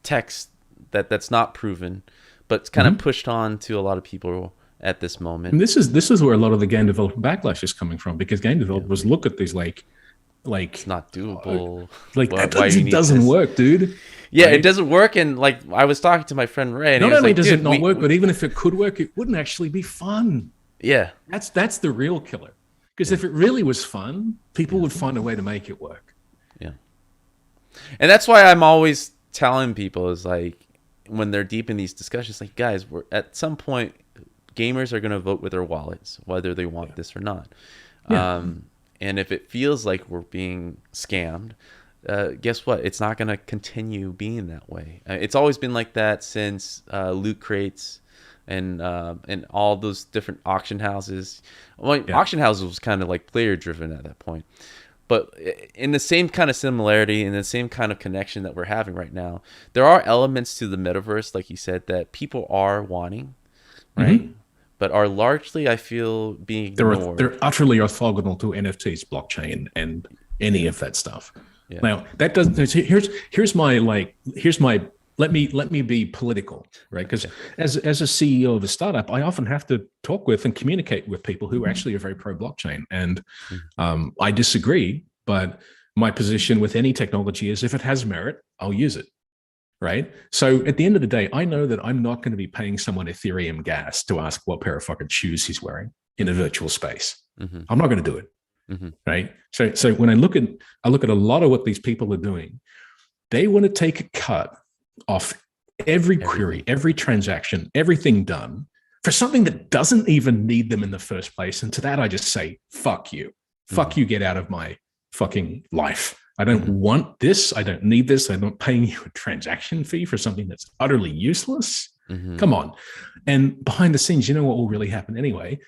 Speaker 1: techs that's not proven, but it's kind of pushed on to a lot of people at this moment.
Speaker 2: And this is where a lot of the game developer backlash is coming from, because game developers look at these like
Speaker 1: it's not doable.
Speaker 2: It doesn't work, dude.
Speaker 1: Yeah, right? It doesn't work. And like I was talking to my friend Ray, and
Speaker 2: not only does it not work, but even if it could work, it wouldn't actually be fun.
Speaker 1: Yeah,
Speaker 2: that's the real killer. Because if it really was fun, people would find a way to make it work.
Speaker 1: Yeah. And that's why I'm always telling people is like, when they're deep in these discussions, like, guys, we're at some point, gamers are going to vote with their wallets, whether they want this or not. Yeah. And if it feels like we're being scammed, guess what? It's not going to continue being that way. It's always been like that since loot crates and all those different auction houses. Well, auction houses was kind of like player driven at that point. But in the same kind of similarity and the same kind of connection that we're having right now, there are elements to the metaverse, like you said, that people are wanting, right? Mm-hmm. But are largely, I feel, being ignored.
Speaker 2: They're utterly orthogonal to NFTs, blockchain, and any of that stuff. Yeah. Now, that doesn't. Here's my let me be political, right? Because as a CEO of a startup, I often have to talk with and communicate with people who actually are very pro blockchain, and I disagree. But my position with any technology is, if it has merit, I'll use it, right? So at the end of the day, I know that I'm not going to be paying someone Ethereum gas to ask what pair of fucking shoes he's wearing in a virtual space. Mm-hmm. I'm not going to do it, right? So when I look at a lot of what these people are doing, they want to take a cut off every query, every transaction, everything done for something that doesn't even need them in the first place. And to that, I just say, fuck you. Fuck you, get out of my fucking life. I don't want this. I don't need this. I'm not paying you a transaction fee for something that's utterly useless. Come on. And behind the scenes, you know what will really happen anyway?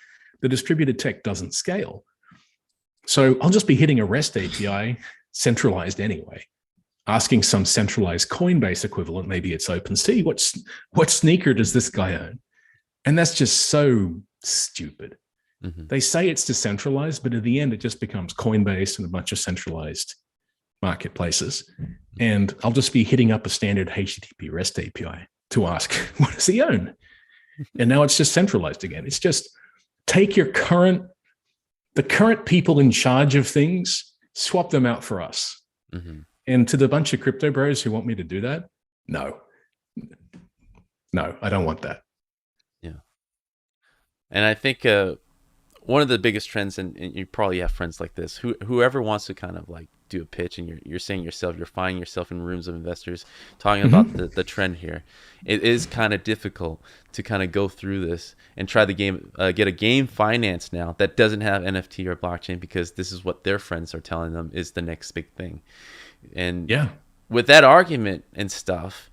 Speaker 2: The distributed tech doesn't scale. So I'll just be hitting a REST API centralized anyway, asking some centralized Coinbase equivalent, maybe it's OpenSea, what sneaker does this guy own? And that's just so stupid. They say it's decentralized, but at the end, it just becomes Coinbase and a bunch of centralized marketplaces. And I'll just be hitting up a standard HTTP REST API to ask, what does he own? And now it's just centralized again. It's just take the current people in charge of things, swap them out for us. And to the bunch of crypto bros who want me to do that, no, I don't want that.
Speaker 1: Yeah. And I think one of the biggest trends, and you probably have friends like this, whoever wants to kind of like do a pitch, and you're saying yourself, you're finding yourself in rooms of investors talking about the trend here. It is kind of difficult to kind of go through this and try the game, get a game finance now that doesn't have NFT or blockchain, because this is what their friends are telling them is the next big thing. And with that argument and stuff,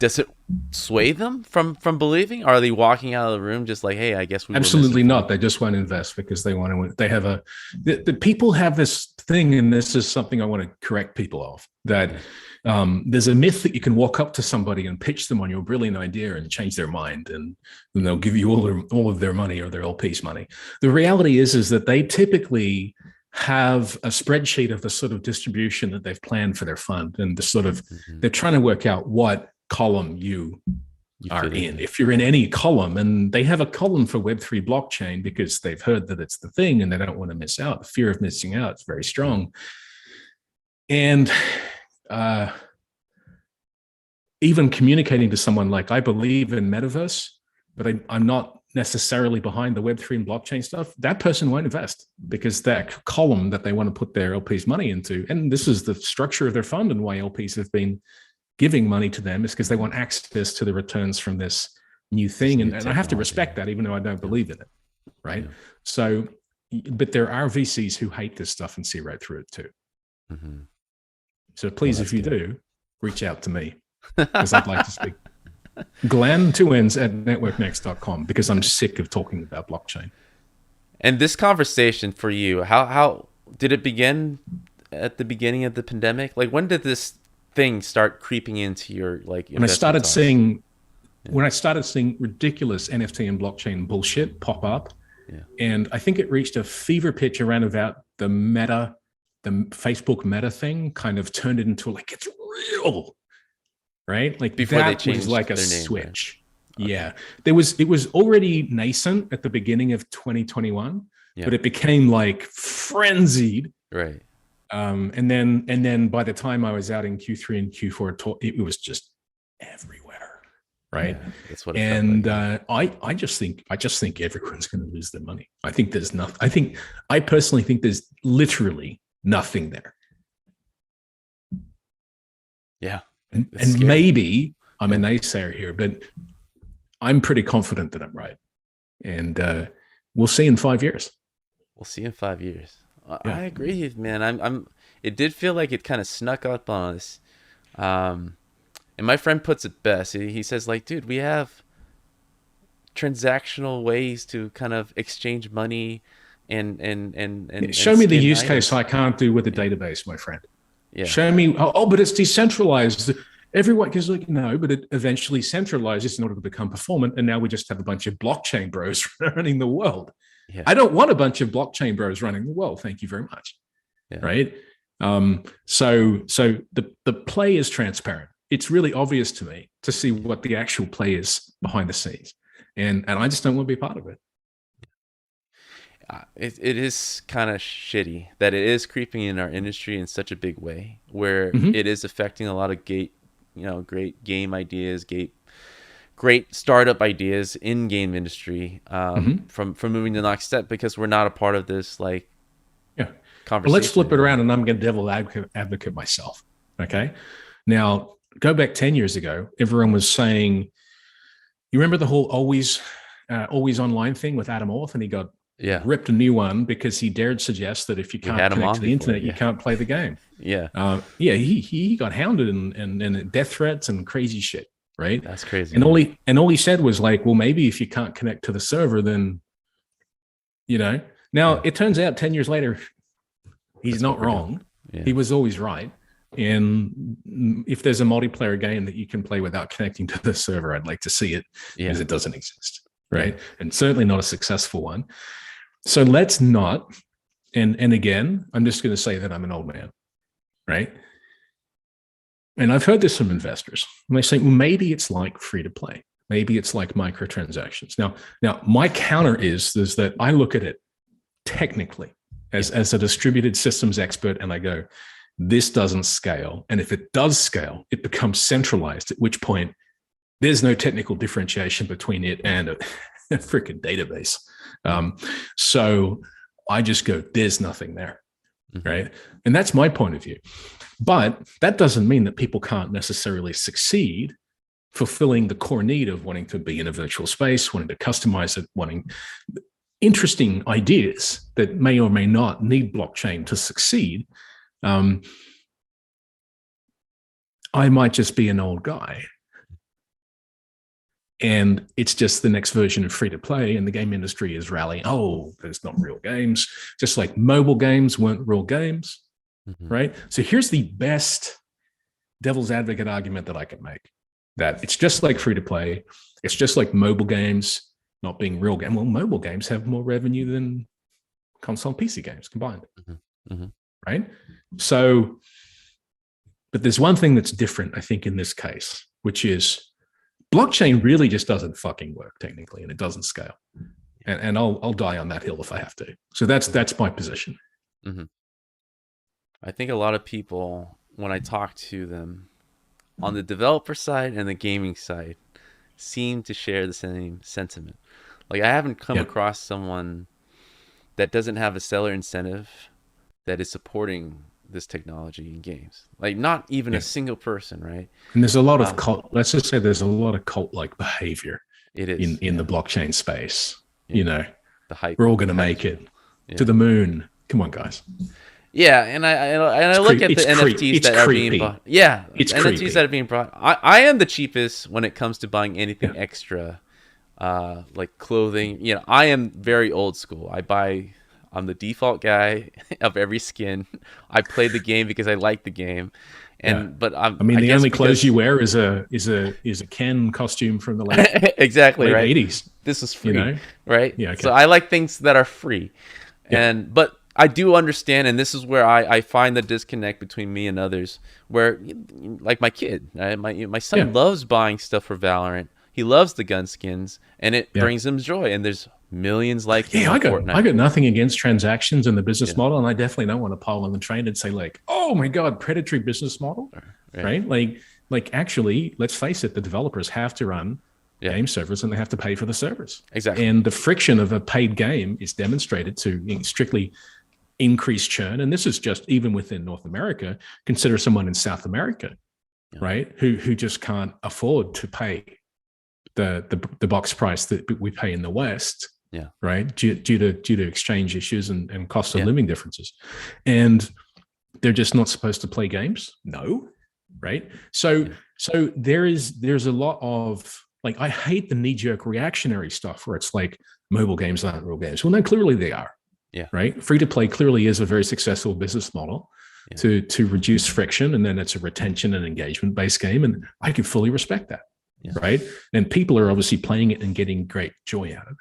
Speaker 1: does it sway them from believing? Are they walking out of the room just like, hey, I guess we
Speaker 2: absolutely not. They just won't invest because they want to. They have the people have this thing, and this is something I want to correct people of, that there's a myth that you can walk up to somebody and pitch them on your brilliant idea and change their mind, and they'll give you all of their money or their LP's money. The reality is that they typically have a spreadsheet of the sort of distribution that they've planned for their fund, and the sort of they're trying to work out what column you are in. If you're in any column, and they have a column for Web3 blockchain because they've heard that it's the thing and they don't want to miss out. The fear of missing out is very strong. And even communicating to someone like, I believe in metaverse, but I'm not necessarily behind the Web3 and blockchain stuff, that person won't invest, because that column that they want to put their LP's money into, and this is the structure of their fund and why LPs have been giving money to them is because they want access to the returns from this new
Speaker 1: This
Speaker 2: thing.
Speaker 1: new
Speaker 2: And I have to
Speaker 1: technology.
Speaker 2: respect that, even though I don't
Speaker 1: Yeah.
Speaker 2: believe in it. Right.
Speaker 1: Yeah.
Speaker 2: So, but there are VCs who hate this stuff and see right through it too.
Speaker 1: Mm-hmm.
Speaker 2: So
Speaker 1: Well,
Speaker 2: please,
Speaker 1: that's
Speaker 2: if you
Speaker 1: good.
Speaker 2: do, reach out to me because I'd like to speak. Glenn, 2Ns at networknext.com, because I'm sick of talking about blockchain.
Speaker 1: And this conversation for you, how did it begin at the beginning of the pandemic? Like, when did this thing start creeping into your like
Speaker 2: When I
Speaker 1: investment
Speaker 2: started
Speaker 1: talks?
Speaker 2: seeing
Speaker 1: Yeah.
Speaker 2: when I started seeing ridiculous NFT and blockchain bullshit pop up,
Speaker 1: Yeah.
Speaker 2: and I think it reached a fever pitch around about the Facebook meta thing kind of turned it into like, it's real, right? Like
Speaker 1: Before they
Speaker 2: that was
Speaker 1: changed
Speaker 2: like a
Speaker 1: their name, right?
Speaker 2: switch.
Speaker 1: Okay.
Speaker 2: Yeah. It was already nascent at the beginning of 2021,
Speaker 1: Yeah.
Speaker 2: but it became like frenzied.
Speaker 1: Right.
Speaker 2: And then by the time I was out in Q3 and Q4, it was just everywhere, right?
Speaker 1: Yeah, that's what it felt
Speaker 2: And
Speaker 1: like.
Speaker 2: I just think everyone's going to lose their money. I think there's nothing. I personally think there's literally nothing there.
Speaker 1: Yeah.
Speaker 2: And maybe I'm a naysayer here, but I'm pretty confident that I'm right. And we'll see in 5 years.
Speaker 1: We'll see in 5 years.
Speaker 2: Yeah.
Speaker 1: I agree, man. I'm. It did feel like it kind of snuck up on us. And my friend puts it best. He says, like, dude, we have transactional ways to kind of exchange money and
Speaker 2: show me the
Speaker 1: skin
Speaker 2: use
Speaker 1: items.
Speaker 2: case I can't do with a database, my friend.
Speaker 1: Yeah.
Speaker 2: Show me. Oh, but it's decentralized. Everyone is like, no, but it eventually centralizes in order to become performant. And now we just have a bunch of blockchain bros running the world.
Speaker 1: Yeah.
Speaker 2: I don't want a bunch of blockchain bros running the world. Thank you very much.
Speaker 1: Yeah.
Speaker 2: Right. So the play is transparent. It's really obvious to me to see what the actual play is behind the scenes. And I just don't want to be part of it.
Speaker 1: It is kind of shitty that it is creeping in our industry in such a big way, where it is affecting a lot of great game ideas, great startup ideas in game industry, from moving to the next step, because we're not a part of this conversation.
Speaker 2: Well, let's flip it around, and I'm going to devil advocate myself. Okay, now go back 10 years ago. Everyone was saying, you remember the whole always online thing with Adam Orth, and he got ripped a new one because he dared suggest that if you can't connect to the internet, you can't play the game. He got hounded and death threats and crazy shit. Right.
Speaker 1: That's crazy.
Speaker 2: And all he said was like, well, maybe if you can't connect to the server, then Now it turns out 10 years later, he's not wrong. He was always right. And if there's a multiplayer game that you can play without connecting to the server, I'd like to see it, because it doesn't exist. Right. And certainly not a successful one. So let's not, and again, I'm just going to say that I'm an old man, right? And I've heard this from investors, and they say, well, maybe it's like free to play. Maybe it's like microtransactions. Now, my counter is that I look at it technically as a distributed systems expert, and I go, this doesn't scale. And if it does scale, it becomes centralized, at which point there's no technical differentiation between it and a freaking database. So I just go, there's nothing there, right? And that's my point of view. But that doesn't mean that people can't necessarily succeed fulfilling the core need of wanting to be in a virtual space, wanting to customize it, wanting interesting ideas that may or may not need blockchain to succeed. I might just be an old guy, and it's just the next version of free to play, and the game industry is rallying. Oh, there's not real games, just like mobile games weren't real games, right? So here's the best devil's advocate argument that I can make, that it's just like free to play. It's just like mobile games not being real game. Well, mobile games have more revenue than console and PC games combined, right? So, but there's one thing that's different, I think, in this case, which is blockchain really just doesn't fucking work technically, and it doesn't scale. And I'll die on that hill if I have to. So that's my position.
Speaker 1: I think a lot of people, when I talk to them on the developer side and the gaming side, seem to share the same sentiment. Like, I haven't come across someone that doesn't have a seller incentive that is supporting this technology in games. Like not even a single person, right?
Speaker 2: And there's a lot of cult. Let's just say there's a lot of cult-like behavior
Speaker 1: It is
Speaker 2: in the blockchain space.
Speaker 1: Yeah.
Speaker 2: You know,
Speaker 1: The hype.
Speaker 2: we're all going to make it to the moon. Come on, guys.
Speaker 1: Yeah, and I look at the NFTs that are being bought. Yeah,
Speaker 2: it's
Speaker 1: NFTs
Speaker 2: creepy.
Speaker 1: that are being brought. I am the cheapest when it comes to buying anything extra, like clothing. You know, I am very old school. I'm the default guy of every skin. I play the game because I like the game, but I
Speaker 2: mean, the only clothes you wear is a Ken costume from the late
Speaker 1: exactly
Speaker 2: late
Speaker 1: right
Speaker 2: 80s.
Speaker 1: This is free,
Speaker 2: you know?
Speaker 1: Right?
Speaker 2: Yeah. Okay.
Speaker 1: So I like things that are free, but I do understand, and this is where I find the disconnect between me and others, where, like my kid, right? my son loves buying stuff for Valorant. He loves the gun skins, and it brings him joy. And there's millions like him.
Speaker 2: I got nothing against transactions and the business model, and I definitely don't want to pile on the train and say like, oh my god, predatory business model, right? Like actually, let's face it, the developers have to run game servers and they have to pay for the servers.
Speaker 1: Exactly.
Speaker 2: And the friction of a paid game is demonstrated to strictly increase churn. And this is just even within North America. Consider someone in South America, right? Who just can't afford to pay the box price that we pay in the West, right? Due to exchange issues and cost of living differences. And they're just not supposed to play games. No. Right. So there's a lot of, like, I hate the knee-jerk reactionary stuff where it's like mobile games aren't real games. Well, no, clearly they are.
Speaker 1: Yeah.
Speaker 2: Right. Free to play clearly is a very successful business model to reduce friction, and then it's a retention and engagement based game, and I can fully respect that. Yeah. Right. And people are obviously playing it and getting great joy out of it.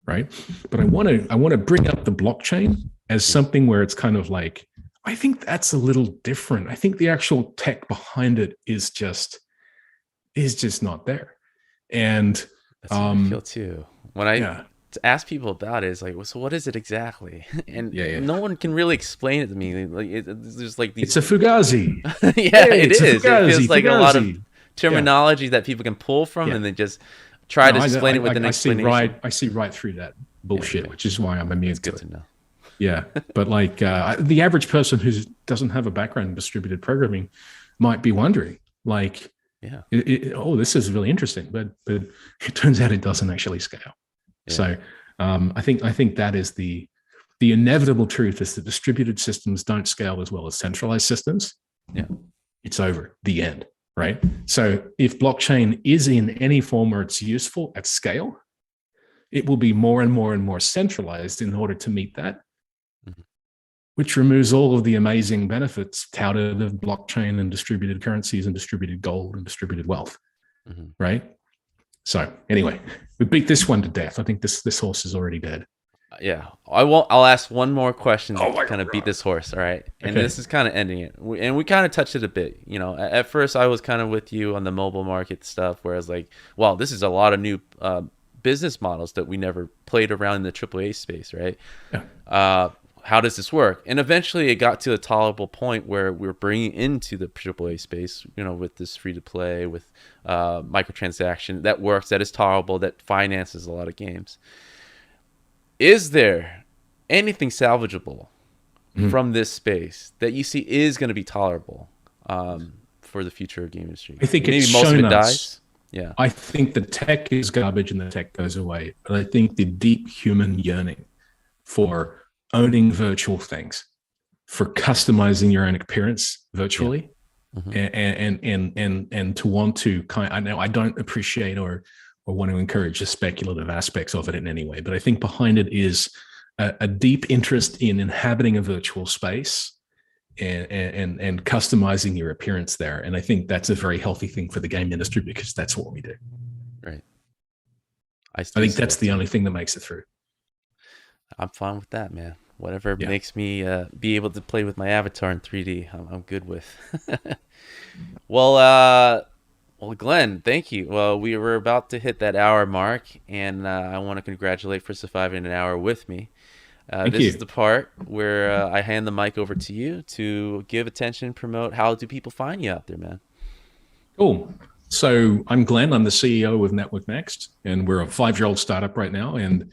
Speaker 2: Right. But I want to bring up the blockchain as something where it's kind of like, I think that's a little different. I think the actual tech behind it is just not there. And
Speaker 1: that's how I feel too. When I ask people about it, it's like, well, so what is it exactly? And no one can really explain it to me. Like there's like these.
Speaker 2: It's a fugazi.
Speaker 1: It is. It feels like a lot of terminology that people can pull from, and then just try to explain it with an explanation.
Speaker 2: I see right through that bullshit, which is why I'm immune to it.
Speaker 1: Good to know.
Speaker 2: Yeah, but like the average person who doesn't have a background in distributed programming might be wondering, like, this is really interesting, but it turns out it doesn't actually scale. Yeah. So I think that is the inevitable truth is that distributed systems don't scale as well as centralized systems.
Speaker 1: Yeah,
Speaker 2: it's over, the end, right? So if blockchain is in any form where it's useful at scale, it will be more and more and more centralized in order to meet that. Which removes all of the amazing benefits touted of blockchain and distributed currencies and distributed gold and distributed wealth, right? So anyway, we beat this one to death. I think this horse is already dead.
Speaker 1: Yeah, I'll ask one more question to kind of beat this horse. All right, and this is kind of ending it. And we kind of touched it a bit. You know, at first I was kind of with you on the mobile market stuff, where I was like, well, this is a lot of new business models that we never played around in the AAA space, right? Yeah. How does this work? And eventually it got to a tolerable point where we're bringing into the AAA space, you know, with this free to play, with microtransaction that works, that is tolerable, that finances a lot of games. Is there anything salvageable from this space that you see is going to be tolerable for the future of game industry?
Speaker 2: I think
Speaker 1: maybe
Speaker 2: it's
Speaker 1: most
Speaker 2: shown
Speaker 1: of it
Speaker 2: us.
Speaker 1: dies. Yeah,
Speaker 2: I think the tech is garbage and the tech goes away. But I think the deep human yearning for owning virtual things, for customizing your own appearance virtually, and to want to I know I don't appreciate or want to encourage the speculative aspects of it in any way, but I think behind it is a deep interest in inhabiting a virtual space and customizing your appearance there. And I think that's a very healthy thing for the game industry because that's what we do.
Speaker 1: Right.
Speaker 2: I think that's the only thing that makes it through.
Speaker 1: I'm fine with that, man. Whatever makes me be able to play with my avatar in 3D, I'm good with. Well, Glenn, thank you. Well, we were about to hit that hour mark, and I want to congratulate for surviving an hour with me. This is the part where I hand the mic over to you to give attention, promote. How do people find you out there, man?
Speaker 2: Cool. So I'm Glenn. I'm the CEO of Network Next, and we're a 5-year-old startup right now, and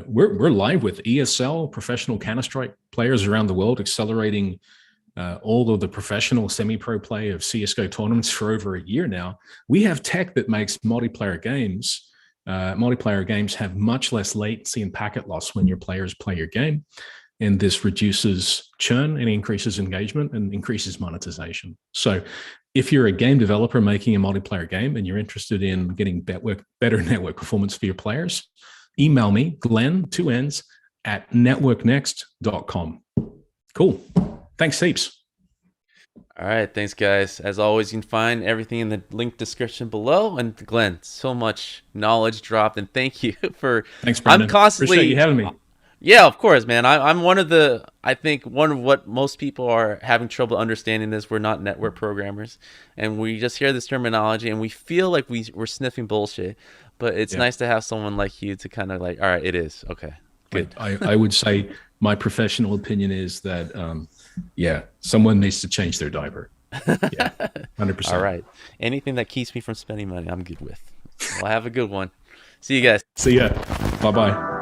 Speaker 2: we're live with ESL, professional Counter-Strike players around the world, accelerating all of the professional semi-pro play of CSGO tournaments for over a year now. We have tech that makes multiplayer games. Multiplayer games have much less latency and packet loss when your players play your game. And this reduces churn and increases engagement and increases monetization. So if you're a game developer making a multiplayer game and you're interested in getting better network performance for your players, email me, Glenn, 2 N's, at networknext.com. Cool. Thanks heaps.
Speaker 1: All right. Thanks, guys. As always, you can find everything in the link description below. And Glenn, so much knowledge dropped. And thank you for.
Speaker 2: Thanks, Brandon.
Speaker 1: I'm constantly.
Speaker 2: Appreciate you having me.
Speaker 1: Yeah, of course, man. I'm one of the. I think one of what most people are having trouble understanding is we're not network programmers, and we just hear this terminology and we feel like we're sniffing bullshit. But it's nice to have someone like you to kind of like, all right, it is okay. Good.
Speaker 2: I would say my professional opinion is that, someone needs to change their diaper. Yeah, 100%.
Speaker 1: All right. Anything that keeps me from spending money, I'm good with. Well, have a good one. See you guys.
Speaker 2: See ya. Bye-bye.